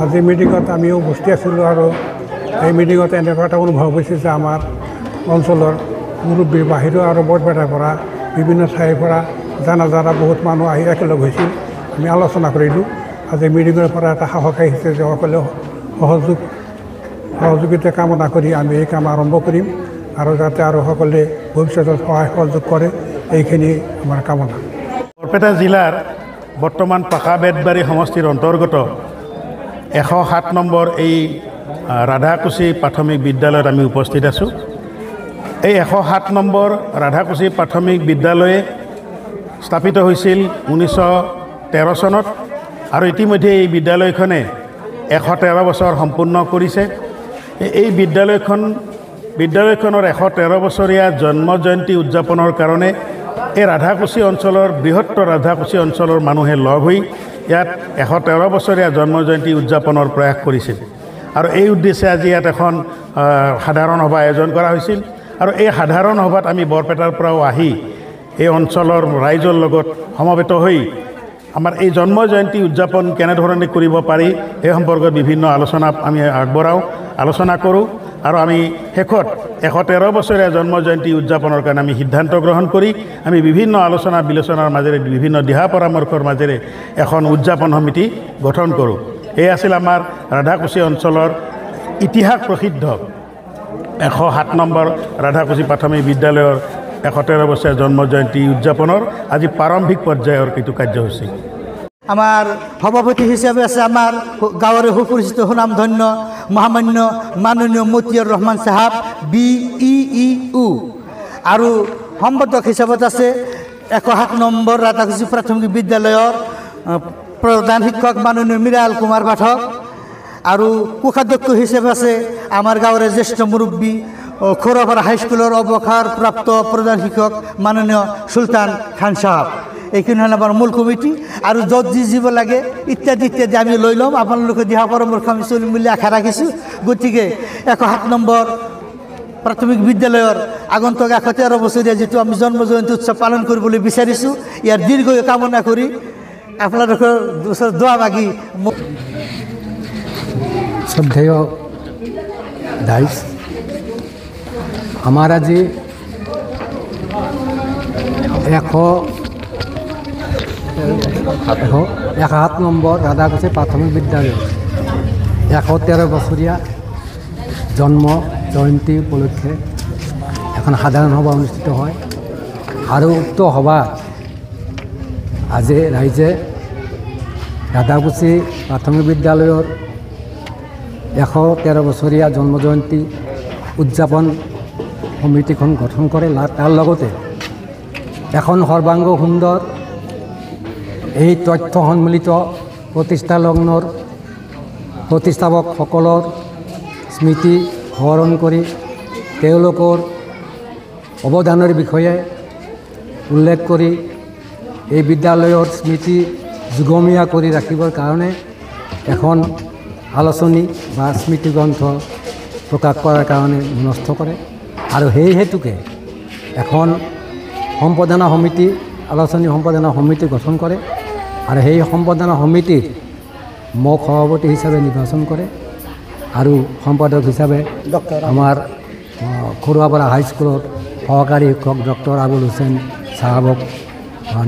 আজি মিটিঙত আমিও উপস্থিত আছিলোঁ আৰু এই মিটিঙত এনেকুৱা এটা অনুভৱ হৈছে যে আমাৰ অঞ্চলৰ মুৰব্বীৰ বাহিৰৰ আৰু বৰপেটাৰ পৰা বিভিন্ন ঠাইৰ পৰা জানা বহুত মানুহ আহি একেলগ হৈছিল। আমি আলোচনা কৰিলোঁ। আজি মিটিঙৰ পৰা এটা সাহস আহিছে যে সকলোৱে সহযোগিতা কামনা কৰি আমি এই কাম আৰম্ভ কৰিম আৰু যাতে আৰু সকলোৱে ভৱিষ্যতত সহায় সহযোগ কৰে এইখিনি আমাৰ কামনা। বৰপেটা জিলাৰ বৰ্তমান পাকা বেতবাৰী সমষ্টিৰ অন্তৰ্গত 107 নম্বৰ এই ৰাধাকুছি প্ৰাথমিক বিদ্যালয়ত আমি উপস্থিত আছোঁ। এই 107 নম্বৰ ৰাধাকুছি প্ৰাথমিক বিদ্যালয়ে স্থাপিত হৈছিল 1913 চনত আৰু ইতিমধ্যে এই বিদ্যালয়খনে 113 বছৰ সম্পূৰ্ণ কৰিছে। এই বিদ্যালয়খনৰ 113 বছৰীয়া জন্ম জয়ন্তী উদযাপনৰ কাৰণে এই ৰাধাকুছি অঞ্চলৰ বৃহত্তৰ ৰাধাকুছি অঞ্চলৰ মানুহে লগ হৈ ইয়াত 113 বছৰীয়া জন্ম জয়ন্তী উদযাপনৰ প্ৰয়াস কৰিছিল আৰু এই উদ্দেশ্যে আজি ইয়াত এখন সাধাৰণ সভা আয়োজন কৰা হৈছিল আৰু এই সাধাৰণ সভাত আমি বৰপেটাৰ পৰাও আহি এই অঞ্চলৰ ৰাইজৰ লগত সমবেত হৈ আমাৰ এই জন্ম জয়ন্তী উদযাপন কেনেধৰণে কৰিব পাৰি এই সম্পৰ্কত বিভিন্ন আলোচনা আমি আগবঢ়াওঁ, আলোচনা কৰোঁ আৰু আমি শেষত 113 বছৰীয়া জন্ম জয়ন্তী উদযাপনৰ কাৰণে আমি সিদ্ধান্ত গ্ৰহণ কৰি আমি বিভিন্ন আলোচনা বিলোচনাৰ মাজেৰে বিভিন্ন দিহা পৰামৰ্শৰ মাজেৰে এখন উদযাপন সমিতি গঠন কৰোঁ। এই আছিল আমাৰ ৰাধাকুছি অঞ্চলৰ ইতিহাস প্ৰসিদ্ধ 107 নম্বৰ ৰাধাকুছি প্ৰাথমিক বিদ্যালয়ৰ 113 বছৰীয়া জন্ম জয়ন্তী উদযাপনৰ আজি প্ৰাৰম্ভিক পৰ্যায়ৰ এইটো কাৰ্যসূচী। আমাৰ সভাপতি হিচাপে আছে আমাৰ গাঁৱৰে সুপৰিচিত সুনামধন্য মহামান্য মাননীয় মতিয়াৰ ৰহমান চাহাব BEEU আৰু সম্পাদক হিচাপত আছে 107 নম্বৰ ৰাধাকুছি প্ৰাথমিক বিদ্যালয়ৰ প্ৰধান শিক্ষক মাননীয় মীৰাল কুমাৰ পাঠক আৰু কোষাধ্যক্ষ হিচাপে আছে আমাৰ গাঁৱৰে জ্যেষ্ঠ মুৰব্বী খোৰাপাৰা হাইস্কুলৰ অৱসৰপ্ৰাপ্ত প্ৰধান শিক্ষক মাননীয় সুলতান খান সাহেব। এইখিনি হ'ল আমাৰ মূল কমিটি আৰু য'ত যিব লাগে ইত্যাদি আমি লৈ ল'ম। আপোনালোকে দিহা পৰামৰ্শ আমি চলিম বুলি আশা ৰাখিছোঁ। গতিকে 107 নম্বৰ প্ৰাথমিক বিদ্যালয়ৰ আগন্তুক 113 বছৰীয়া যিটো আমি জন্ম জয়ন্তী উৎসৱ পালন কৰিবলৈ বিচাৰিছোঁ, ইয়াৰ দীৰ্ঘ কামনা কৰি আপোনালোকৰ দোৱা মাগি শ্ৰদ্ধেয় দাইজ, আমাৰ আজি 107 নম্বৰ ৰাধাকুছি প্ৰাথমিক বিদ্যালয় 113 বছৰীয়া জন্ম জয়ন্তী উপলক্ষে এখন সাধাৰণ সভা অনুষ্ঠিত হয় আৰু উক্ত সভাত আজি ৰাইজে ৰাধাকুছি প্ৰাথমিক বিদ্যালয়ৰ 113 বছৰীয়া জন্ম জয়ন্তী উদযাপন সমিতিখন গঠন কৰে। তাৰ লগতে এখন সৰ্বাংগ সুন্দৰ এই তথ্য সন্মিলিত প্ৰতিষ্ঠাপকসকলৰ স্মৃতি সোঁৱৰণ কৰি তেওঁলোকৰ অৱদানৰ বিষয়ে উল্লেখ কৰি এই বিদ্যালয়ৰ স্মৃতি যুগমীয়া কৰি ৰাখিবৰ কাৰণে এখন আলোচনী বা স্মৃতিগ্ৰন্থ প্ৰকাশ কৰাৰ কাৰণে মনস্থ কৰে আৰু সেই হেতুকে এখন সম্পাদনা সমিতি আলোচনী সম্পাদনা সমিতি গঠন কৰে আৰু সেই সম্পাদনা সমিতিৰ মোক সভাপতি হিচাপে নিৰ্বাচন কৰে আৰু সম্পাদক হিচাপে আমাৰ খৰুৱাপাৰা হাইস্কুলৰ সহকাৰী শিক্ষক ডক্টৰ আবুল হুছেইন চাহাবক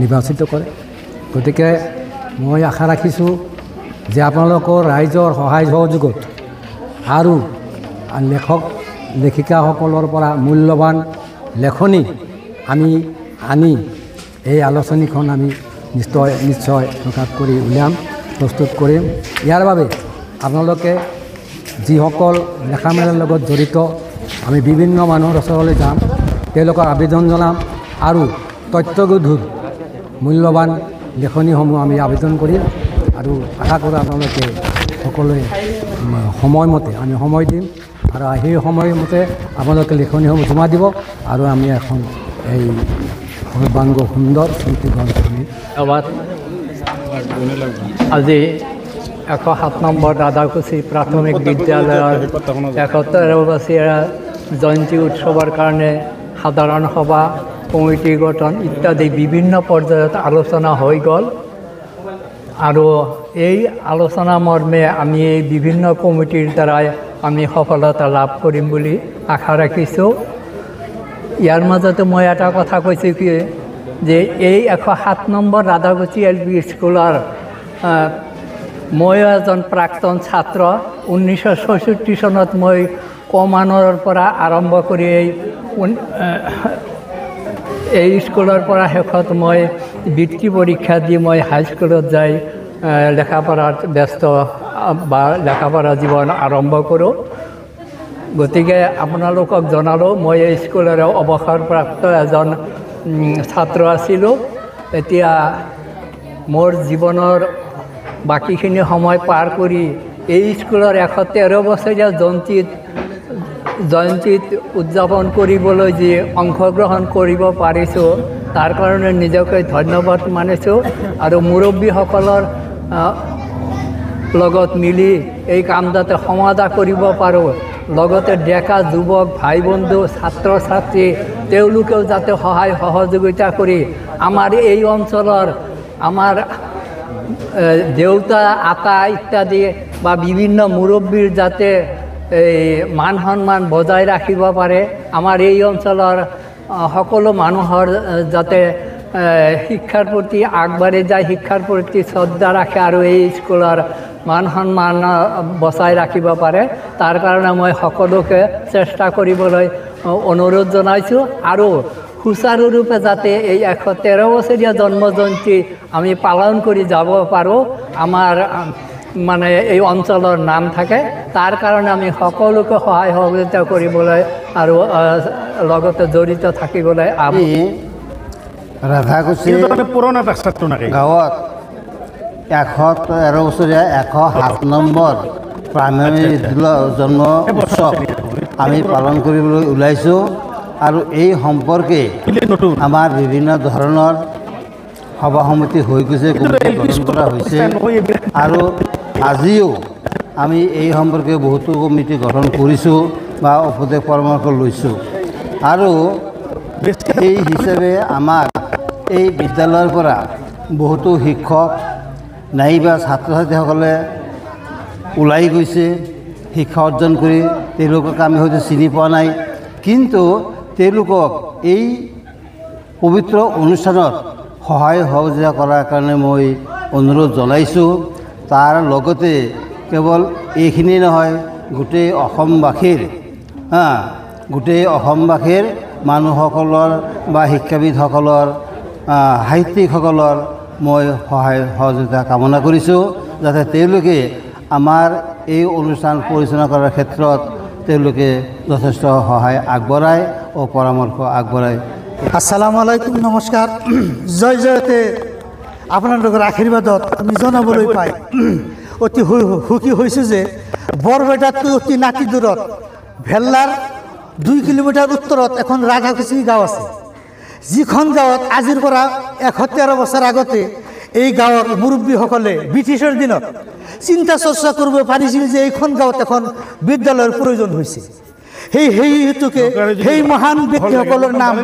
নিৰ্বাচিত কৰে। গতিকে মই আশা ৰাখিছোঁ যে আপোনালোকৰ ৰাইজৰ সহায় সহযোগত আৰু লেখক লেখিকাসকলৰ পৰা মূল্যৱান লেখনি আমি আনি এই আলোচনীখন আমি নিশ্চয় প্ৰকাশ কৰি উলিয়াম, প্ৰস্তুত কৰিম। ইয়াৰ বাবে আপোনালোকে যিসকল লেখা মেলাৰ লগত জড়িত আমি বিভিন্ন মানুহৰ ওচৰলৈ যাম, তেওঁলোকক আবেদন জনাম আৰু তথ্যগধুৰ মূল্যৱান লেখনিসমূহ আমি আবেদন কৰিম আৰু আশা কৰোঁ আপোনালোকে সকলোৱে সময়মতে আমি সময় দিম আৰু সেই সময়মতে আপোনালোকে লেখনিসমূহ জমা দিব আৰু আমি এখন এই সৰ্বাংগ সুন্দৰ স্মৃতিগ্ৰন্থ আজি 107 নম্বৰ ৰাধাকুছি প্ৰাথমিক বিদ্যালয়ৰ 71 বছৰীয়া জয়ন্তী উৎসৱৰ কাৰণে সাধাৰণ সভা, কমিটি গঠন ইত্যাদি বিভিন্ন পৰ্যায়ত আলোচনা হৈ গ'ল আৰু এই আলোচনা মৰ্মে আমি এই বিভিন্ন কমিটিৰ দ্বাৰাই আমি সফলতা লাভ কৰিম বুলি আশা ৰাখিছোঁ। ইয়াৰ মাজতে মই এটা কথা কৈছোঁ কি যে এই 107 নম্বৰ ৰাধাকুছি LP স্কুলৰ ময়ো এজন প্ৰাক্তন ছাত্ৰ। 1966 চনত মই কমানৰ পৰা আৰম্ভ কৰি এই স্কুলৰ পৰা শেষত মই বৃত্তি পৰীক্ষা দি মই হাইস্কুলত যাই লেখাপঢ়াত ব্যস্ত বা লেখাপঢ়া জীৱন আৰম্ভ কৰোঁ। গতিকে আপোনালোকক জনালোঁ মই এই স্কুলৰে অৱসৰপ্ৰাপ্ত এজন ছাত্ৰ আছিলোঁ। এতিয়া মোৰ জীৱনৰ বাকীখিনি সময় পাৰ কৰি এই স্কুলৰ 113 বছৰীয়া জয়ন্তীত উদযাপন কৰিবলৈ যি অংশগ্ৰহণ কৰিব পাৰিছোঁ তাৰ কাৰণে নিজকে ধন্যবাদ মানিছোঁ আৰু মুৰব্বীসকলৰ লগত মিলি এই কাম যাতে সমাধা কৰিব পাৰোঁ, লগতে ডেকা যুৱক ভাই বন্ধু ছাত্ৰ ছাত্ৰী তেওঁলোকেও যাতে সহায় সহযোগিতা কৰি আমাৰ এই অঞ্চলৰ আমাৰ দেউতা আতা ইত্যাদি বা বিভিন্ন মুৰব্বীৰ যাতে এই মান সন্মান বজাই ৰাখিব পাৰে, আমাৰ এই অঞ্চলৰ সকলো মানুহৰ যাতে শিক্ষাৰ প্ৰতি আগবাঢ়ি যায়, শিক্ষাৰ প্ৰতি শ্ৰদ্ধা ৰাখে আৰু এই স্কুলৰ মান সন্মান বচাই ৰাখিব পাৰে, তাৰ কাৰণে মই সকলোকে চেষ্টা কৰিবলৈ অনুৰোধ জনাইছোঁ। আৰু সুচাৰুৰূপে যাতে এই 113 বছৰীয়া জন্মজয়ন্তী আমি পালন কৰি যাব পাৰোঁ, আমাৰ মানে এই অঞ্চলৰ নাম থাকে, তাৰ কাৰণে আমি সকলোকে সহায় সহযোগিতা কৰিবলৈ আৰু লগতে জড়িত থাকিবলৈ আমি ৰাধাকুছি পুৰণা টাকচাৰটো নাকে গাঁৱত 113 বছৰীয়া 107 নম্বৰ প্ৰাইমেৰী জন্ম উৎসৱ আমি পালন কৰিবলৈ ওলাইছোঁ। আৰু এই সম্পৰ্কে আমাৰ বিভিন্ন ধৰণৰ সভা সমিতি হৈ গৈছে, কমিটি গঠন কৰা হৈছে আৰু আজিও আমি এই সম্পৰ্কে বহুতো কমিটি গঠন কৰিছোঁ বা উপদেশ পৰামৰ্শ লৈছোঁ। আৰু এই হিচাপে আমাৰ এই বিদ্যালয়ৰ পৰা বহুতো শিক্ষক নাইবা ছাত্ৰ ছাত্ৰীসকলে ওলাই গৈছে শিক্ষা অৰ্জন কৰি। তেওঁলোকক আমি হয়তো চিনি পোৱা নাই, কিন্তু তেওঁলোকক এই পবিত্ৰ অনুষ্ঠানত সহায় সহযোগিতা কৰাৰ কাৰণে মই অনুৰোধ জনাইছোঁ। তাৰ লগতে কেৱল এইখিনি নহয়, গোটেই অসমবাসীৰ মানুহসকলৰ বা শিক্ষাবিদসকলৰ সাহিত্যিকসকলৰ মই সহায় সহযোগিতা কামনা কৰিছোঁ, যাতে তেওঁলোকে আমাৰ এই অনুষ্ঠান পৰিচালনা কৰাৰ ক্ষেত্ৰত তেওঁলোকে যথেষ্ট সহায় আগবঢ়ায় ও পৰামৰ্শ আগবঢ়ায়। আসসালামু আলাইকুম, নমস্কাৰ। জয় জয়তে আপোনালোকৰ আশীৰ্বাদত আমি জনাবলৈ পাই অতি সুখী হৈছোঁ যে বৰপেটাতকৈ অতি নাতি দূৰত ভেল্লাৰ 2 কিলোমিটাৰ উত্তৰত এখন ৰাধাকুছি গাঁও আছে, যিখন গাঁৱত আজিৰ পৰা 113 বছৰ আগতে এই গাঁৱৰ মুৰব্বীসকলে ব্ৰিটিছৰ দিনত চিন্তা চৰ্চা কৰিব পাৰিছিল যে এইখন গাঁৱত এখন বিদ্যালয়ৰ প্ৰয়োজন হৈছে। সেই হেতুকে সেই মহান ব্যক্তিসকলৰ নাম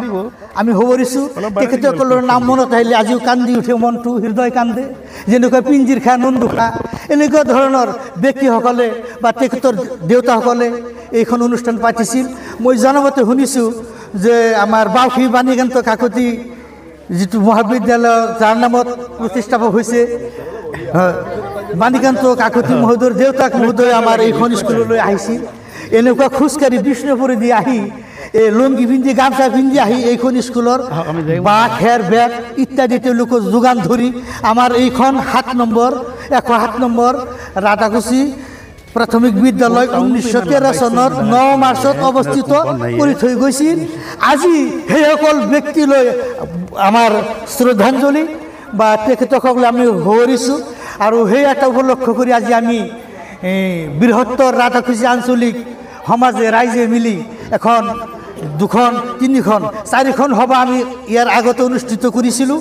আমি সোঁৱৰিছোঁ। তেখেতসকলৰ নাম মনত আহিলে আজিও কান্দি উঠে, মনটো হৃদয় কান্দে। যেনেকুৱা পিঞ্জিৰ খা নন্দু খা, এনেকুৱা ধৰণৰ ব্যক্তিসকলে বা তেখেতৰ দেউতাসকলে এইখন অনুষ্ঠান পাতিছিল। মই জনামতে শুনিছোঁ যে আমাৰ বাউসী বাণীকান্ত কাকতি যিটো মহাবিদ্যালয় যাৰ নামত প্ৰতিষ্ঠাপক হৈছে, বাণীকান্ত কাকতি মহোদয়ৰ দেউতাক মহোদয় আমাৰ এইখন স্কুললৈ আহিছিল। এনেকুৱা খোজকাঢ়ি বিষ্ণুপুৰী দি আহি এই লুংগি পিন্ধি গামছা পিন্ধি আহি এইখন স্কুলৰ বাঁহ খেৰ বেগ ইত্যাদি তেওঁলোকৰ যোগান ধৰি আমাৰ এইখন 107 নম্বৰ ৰাধাকুছি প্ৰাথমিক বিদ্যালয় 1913 চনত 9 মাৰ্চত অৱস্থিত কৰি থৈ গৈছিল। আজি সেইসকল ব্যক্তিলৈ আমাৰ শ্ৰদ্ধাঞ্জলি বা তেখেতসকলে আমি সোঁৱৰিছোঁ। আৰু সেই এটা উপলক্ষ কৰি আজি আমি বৃহত্তৰ ৰাধাকুছি আঞ্চলিক সমাজে ৰাইজে মিলি 1, 2, 3, 4খন সভা আমি ইয়াৰ আগতে অনুষ্ঠিত কৰিছিলোঁ।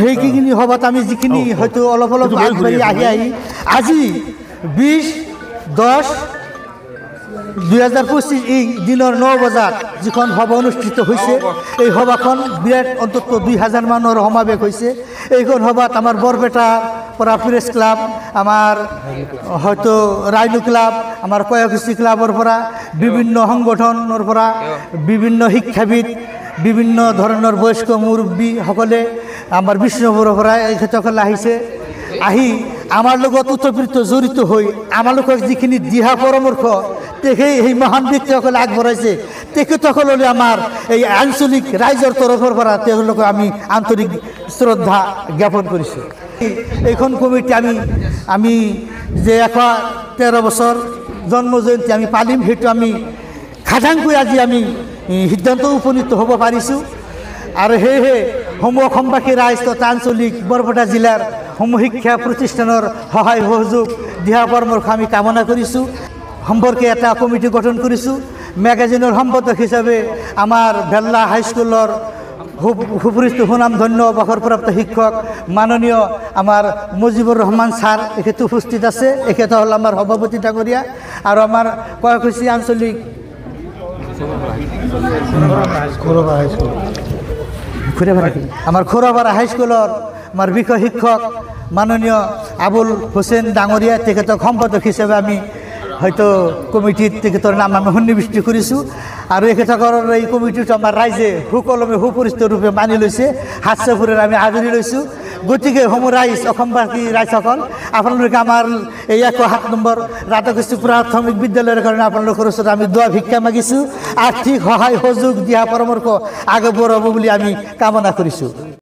সেইখিনি সভাত আমি যিখিনি হয়তো অলপ আগবাঢ়ি আহি আজি 20, 10, 2025 এই দিনৰ 9 বজাত যিখন সভা অনুষ্ঠিত হৈছে এই সভাখন বিৰাট অন্তত 2000 মানুহৰ সমাৱেশ হৈছে। এইখন সভাত আমাৰ বৰপেটাৰ পৰা প্ৰেছ ক্লাব, আমাৰ হয়তো ৰাইনু ক্লাব, আমাৰ কয়াকুছি ক্লাবৰ পৰা বিভিন্ন সংগঠনৰ পৰা বিভিন্ন শিক্ষাবিদ, বিভিন্ন ধৰণৰ বয়স্ক মুৰব্বীসকলে আমাৰ বিষ্ণুপুৰৰ পৰা এইসকল আহিছে। আহি আমাৰ লগত ওতঃপ্ৰোত জড়িত হৈ আমালোকক যিখিনি দিহা পৰামৰ্শ সেই মহান ব্যক্তিসকলে আগবঢ়াইছে, তেখেতসকললৈ আমাৰ এই আঞ্চলিক ৰাইজৰ তৰফৰ পৰা তেওঁলোকক আমি আন্তৰিক শ্ৰদ্ধা জ্ঞাপন কৰিছোঁ। এইখন কমিটি আমি যে 113 বছৰ জন্ম জয়ন্তী আমি পালিম, সেইটো আমি খাটাংকৈ আজি আমি সিদ্ধান্ত উপনীত হ'ব পাৰিছোঁ। আৰু সেয়েহে সমূহ অসমবাসী ৰাইজ তথা আঞ্চলিক বৰপেটা জিলাৰ সমূহ শিক্ষা প্ৰতিষ্ঠানৰ সহায় সহযোগ দিহা পৰামৰ্শ আমি কামনা কৰিছোঁ। সম্পৰ্কে এটা কমিটি গঠন কৰিছোঁ। মেগাজিনৰ সম্পাদক হিচাপে আমাৰ ভেল্লা হাইস্কুলৰ সুপৰিচিত সুনামধন্য অৱসৰপ্ৰাপ্ত শিক্ষক মাননীয় আমাৰ মুজিবুৰ ৰহমান ছাৰ এখেত উপস্থিত আছে। এখেত হ'ল আমাৰ সভাপতি ডাঙৰীয়া আৰু আমাৰ কয়াকুছি আঞ্চলিক আমাৰ খোৰাপাৰা হাইস্কুলৰ আমাৰ বিষয় শিক্ষক মাননীয় আবুল হুছেইন ডাঙৰীয়া, তেখেতক সম্পাদক হিচাপে আমি হয়তো কমিটিত তেখেতৰ নাম আমি সন্নিৱিষ্ট কৰিছোঁ। আৰু এখেতসকলৰ এই কমিটিটো আমাৰ ৰাইজে সুকলমে সুপৰিচিত ৰূপে মানি লৈছে, হাস্যভোৰেৰে আমি আদৰি লৈছোঁ। গতিকে সমূহ ৰাইজ, অসমবাসী ৰাইজসকল, আপোনালোকে আমাৰ এই 107 নম্বৰ ৰাধাকুছি প্ৰাথমিক বিদ্যালয়ৰ কাৰণে আপোনালোকৰ ওচৰত আমি দোৱা ভিক্ষা মাগিছোঁ। আৰ্থিক সহায় সহযোগ দিহা পৰামৰ্শ আগবঢ়াব বুলি আমি কামনা কৰিছোঁ।